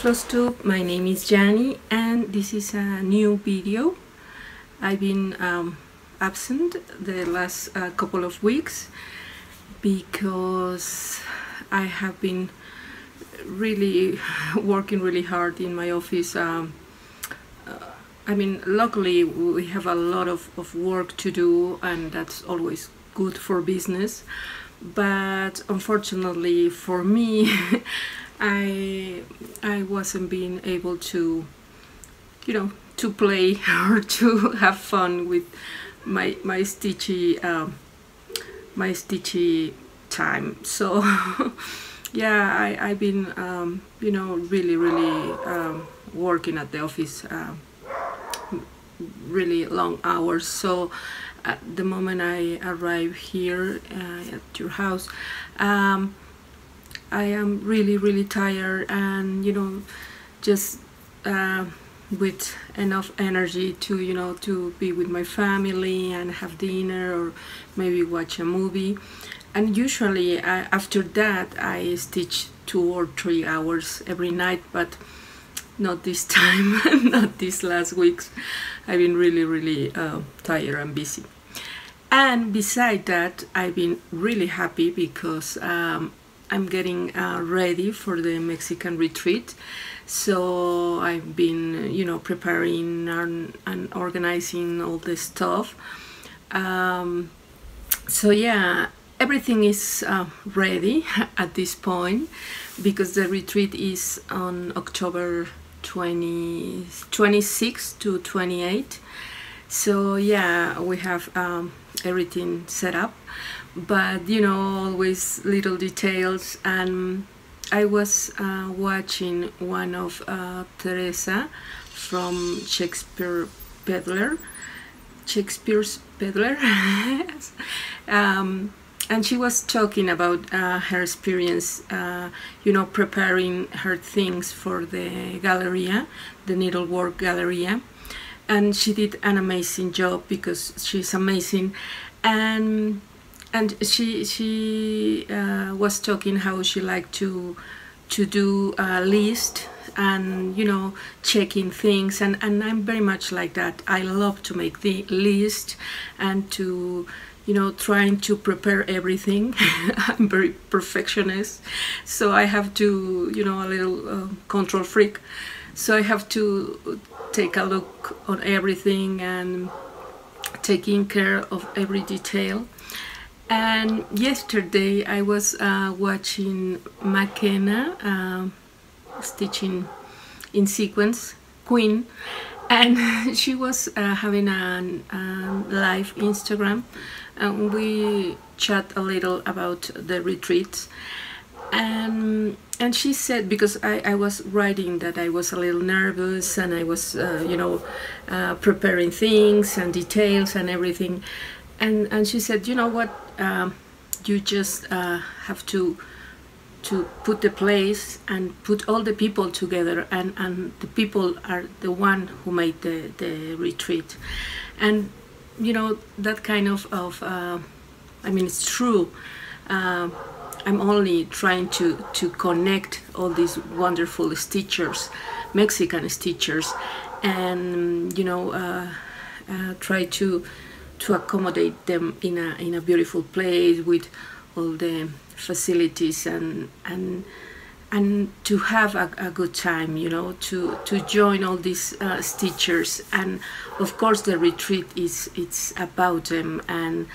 Flosstube, my name is Jani and this is a new video. I've been absent the last couple of weeks because I have been really working really hard in my office. I mean, luckily we have a lot of work to do and that's always good for business, but unfortunately for me I wasn't being able to, to play or to have fun with my stitchy time. So yeah, I've been really working at the office really long hours. So at the moment I arrive here at your house, I am really tired and just with enough energy to to be with my family and have dinner or maybe watch a movie. And usually after that I stitch 2 or 3 hours every night, but not this time. Not these last weeks. I've been really tired and busy. And beside that, I've been really happy because I'm getting ready for the Mexican retreat. So I've been preparing and organizing all this stuff. So yeah, everything is ready at this point because the retreat is on October 26 to 28. So yeah, we have everything set up, but always little details. And I was watching one of Teresa from Shakespeare's Peddler, and she was talking about her experience, preparing her things for the Galleria, the Needlework Galleria. And she did an amazing job because she's amazing, and she was talking how she liked to do a list and checking things, and I'm very much like that. I love to make the list and to trying to prepare everything. I'm very perfectionist, so I have to a little control freak, so I have to take a look on everything and taking care of every detail. And yesterday I was watching McKenna stitching in sequence, Queen, and she was having a live Instagram, and we chat a little about the retreats. And she said, because I was writing that I was a little nervous and I was preparing things and details and everything, and she said, you know what, you just have to put the place and put all the people together, and the people are the one who made the retreat. And that kind of I mean, it's true. I'm only trying to connect all these wonderful stitchers, Mexican stitchers, and try to accommodate them in a beautiful place with all the facilities and to have a good time, to join all these stitchers. And of course the retreat it's about them, and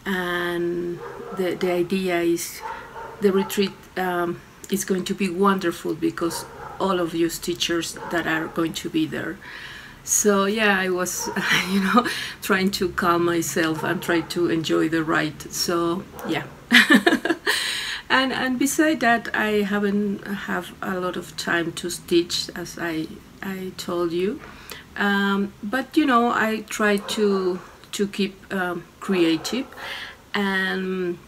the idea is the retreat is going to be wonderful because all of you stitchers that are going to be there. So yeah, I was trying to calm myself and try to enjoy the ride. So yeah. and beside that, I haven't have a lot of time to stitch, as I told you, but I try to keep creative and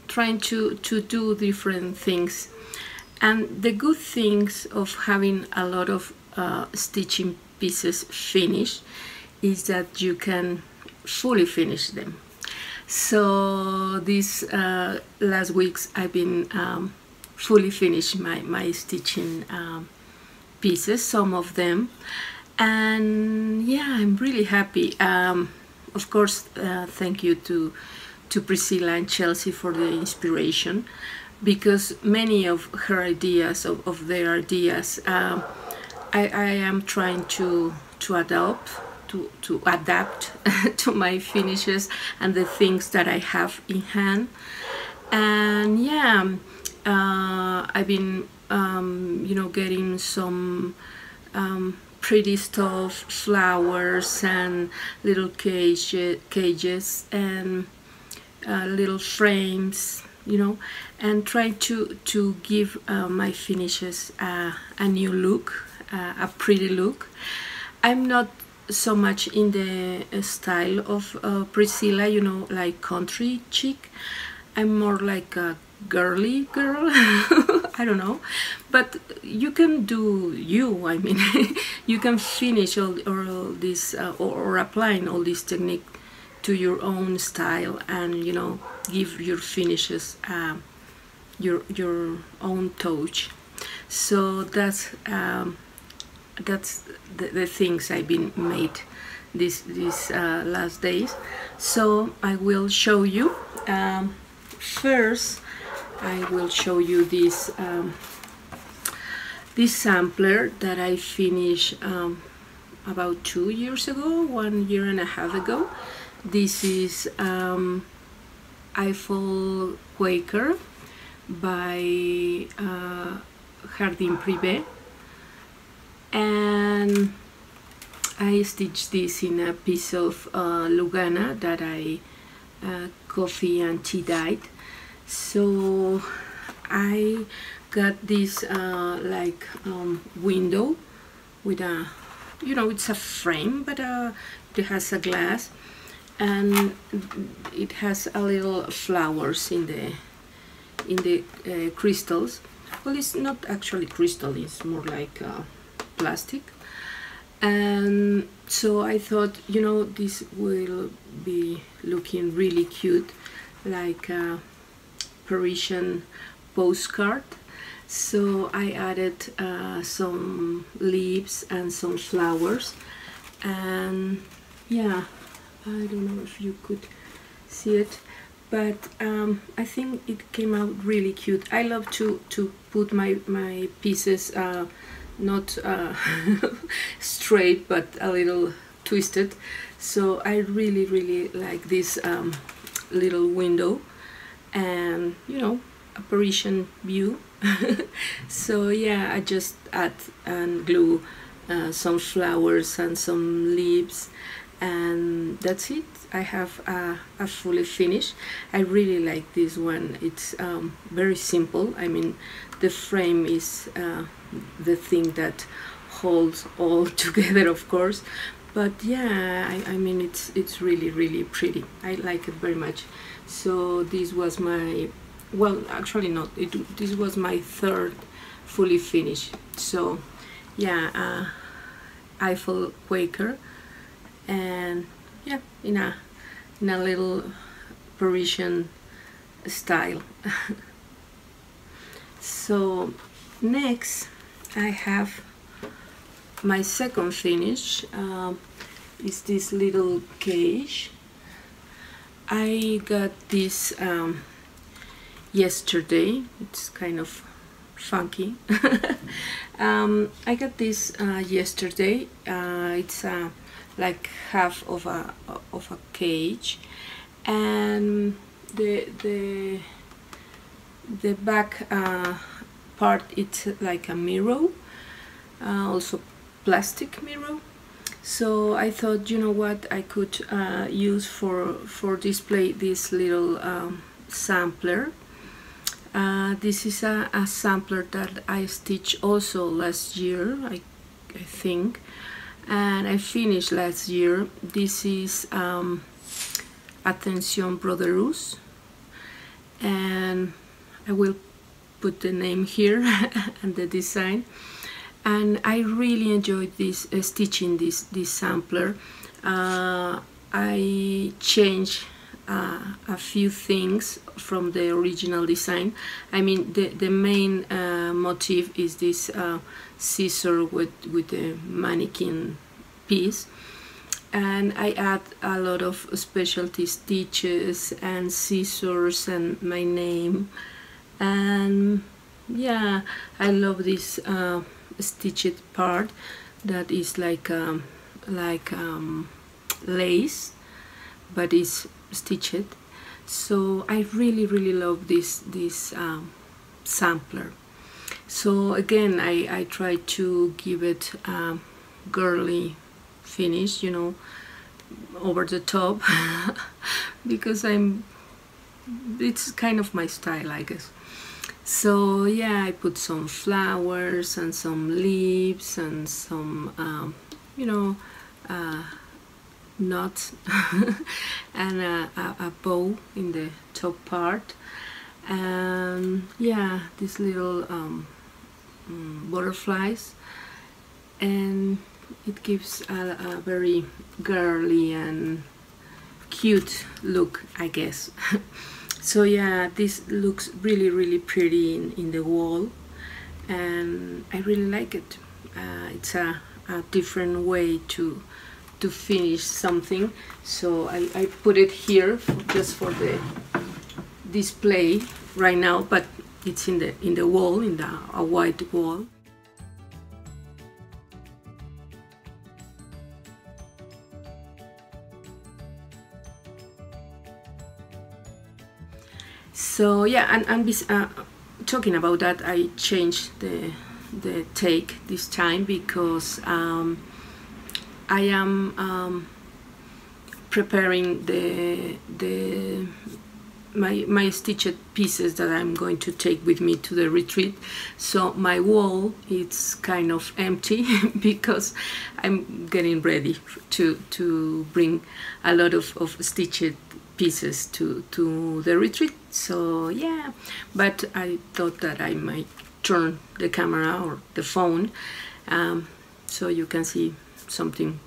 trying to do different things. And the good things of having a lot of stitching pieces finished is that you can fully finish them. So these last weeks I've been fully finished my stitching pieces, some of them, and yeah, I'm really happy. Of course, thank you to Priscilla and Chelsea for the inspiration, because many of her ideas, of their ideas, I am trying to adapt to my finishes and the things that I have in hand. And yeah, I've been you know, getting some pretty stuff, flowers and little cages and little frames, you know, and try to give my finishes a new look, a pretty look. I'm not so much in the style of Priscilla, you know, like country chic. I'm more like a girly girl. I don't know, but you can do you. I mean, you can finish all this or applying all this technique to your own style, and you know, give your finishes your own touch. So that's the things I've been made these last days. So I will show you. First, I will show you this this sampler that I finished about 2 years ago, 1.5 years ago. This is Eiffel Quaker by Jardin Privé, and I stitched this in a piece of Lugana that I coffee and tea dyed. So I got this like window with a, you know, it's a frame, but it has a glass, and it has a little flowers in the crystals. Well, it's not actually crystal, it's more like plastic. And so I thought, you know, this will be looking really cute, like a Parisian postcard. So I added some leaves and some flowers, and yeah, I don't know if you could see it, but I think it came out really cute. I love to put my pieces not straight, but a little twisted. So I really like this little window, and you know, a Parisian view. So yeah, I just add and glue some flowers and some leaves, and that's it. I have a fully finished. I really like this one. It's very simple. I mean, the frame is the thing that holds all together, of course, but yeah, I mean, it's really pretty. I like it very much. So this was my, well, actually not, this was my third fully finished. So yeah, Eiffel Quaker, and yeah, in a little Parisian style. So next I have my second finish. Is this little cage. I got this yesterday. It's kind of funky. I got this yesterday. It's like half of a cage, and the back part, it's like a mirror, also plastic mirror. So I thought, you know what, I could use for display this little sampler. This is a sampler that I stitched also last year, I think, and I finished last year. This is Attention Broderus, and I will put the name here and the design. And I really enjoyed this stitching this sampler. I changed a few things from the original design. I mean, the main motif is this scissor with the mannequin piece, and I add a lot of specialty stitches and scissors and my name. And yeah, I love this stitched part that is like lace, but it's stitched. So I really love this sampler. So again, I try to give it a girly finish, you know, over the top, because it's kind of my style, I guess. So yeah, I put some flowers and some leaves and some you know, knots and a bow in the top part, and yeah, these little butterflies, and it gives a very girly and cute look, I guess. So yeah, this looks really pretty in the wall, and I really like it. It's a different way to finish something, so I put it here just for the display right now, but it's in the wall, in a white wall. So yeah, and talking about that, I changed the take this time because I am preparing my stitched pieces that I'm going to take with me to the retreat. So my wall is kind of empty because I'm getting ready to bring a lot of stitched pieces to the retreat. So yeah, but I thought that I might turn the camera or the phone so you can see something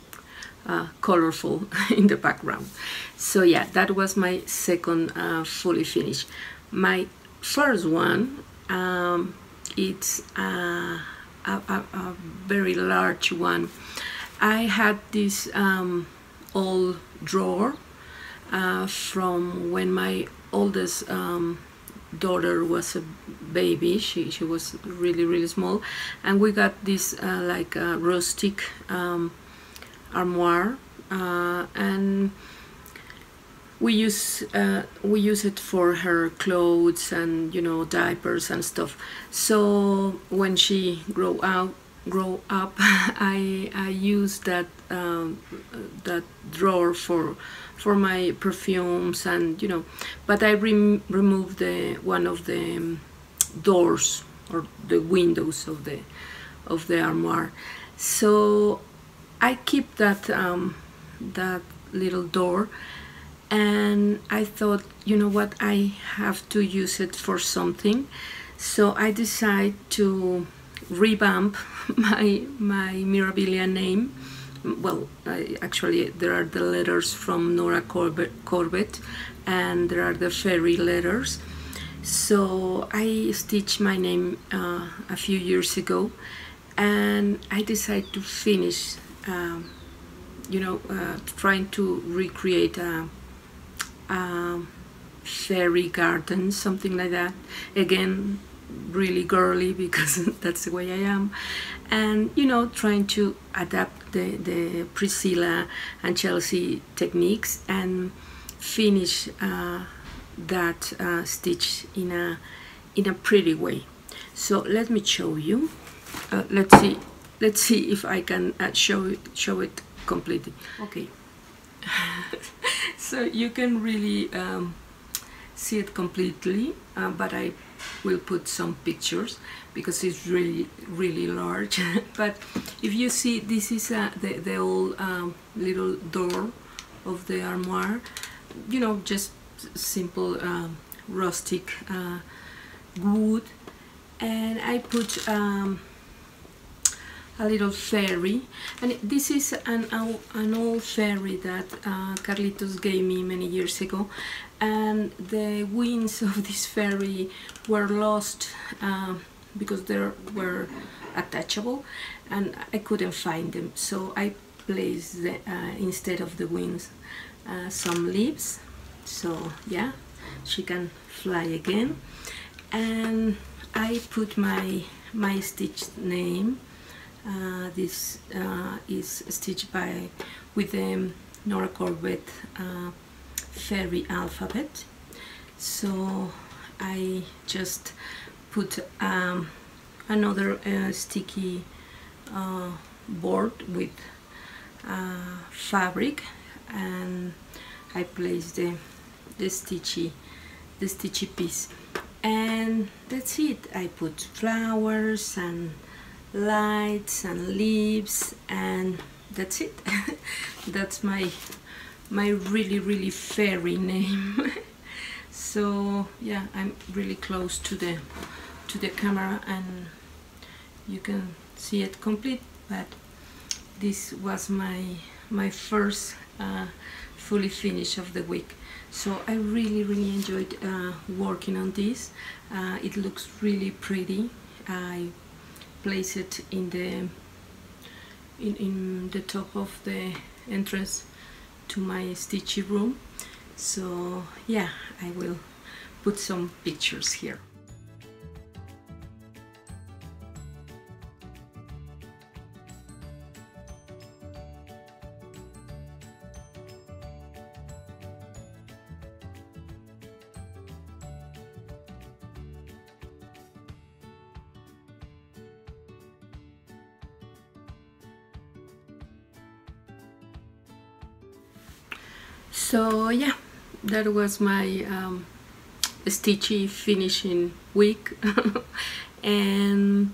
colorful in the background. So yeah, that was my second fully finished. My first one, it's a very large one. I had this old drawer from when my oldest daughter was a baby. She was really small, and we got this like a rustic armoire, and we use it for her clothes and, you know, diapers and stuff. So when she grow up I use that that drawer for my perfumes and, you know, but I removed one of the doors or the windows of the armoire. So I keep that that little door, and I thought, you know what, I have to use it for something. So I decided to revamp my Mirabilia name. Well, actually there are the letters from Nora Corbett, and there are the fairy letters. So I stitched my name a few years ago, and I decided to finish, you know, trying to recreate a fairy garden, something like that. Again, really girly because that's the way I am, and, you know, trying to adapt the Priscilla and Chelsea techniques and finish that stitch in a pretty way. So let me show you. Let's see if I can show it completely. Okay. So you can really see it completely, but I will put some pictures because it's really large. But if you see, this is the old little door of the armoire, you know, just simple rustic wood, and I put a little fairy, and this is an old fairy that Carlitos gave me many years ago, and the wings of this fairy were lost because they were attachable and I couldn't find them, so I placed the, instead of the wings some leaves, so yeah, she can fly again. And I put my stitch name. This is stitched with the Nora Corbett fairy alphabet, so I just put another sticky board with fabric, and I placed the stitchy piece, and that's it. I put flowers and lights and leaves, and that's it. That's my really fairy name. So yeah, I'm really close to the camera and you can see it complete, but this was my first fully finished of the week. So I really enjoyed working on this. It looks really pretty. I place it in the top of the entrance to my stitchy room. So yeah, I will put some pictures here. So yeah, that was my stitchy finishing week. And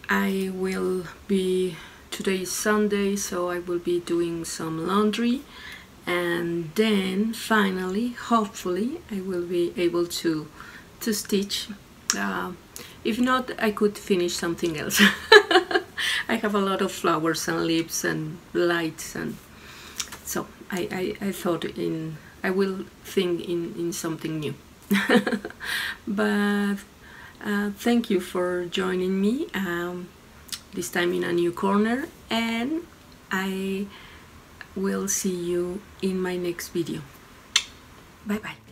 I will be, today is Sunday, so I will be doing some laundry, and then finally, hopefully, I will be able to stitch. If not, I could finish something else. I have a lot of flowers and leaves and lights, and so I thought I will think in something new. But thank you for joining me, this time in a new corner, and I will see you in my next video. Bye bye.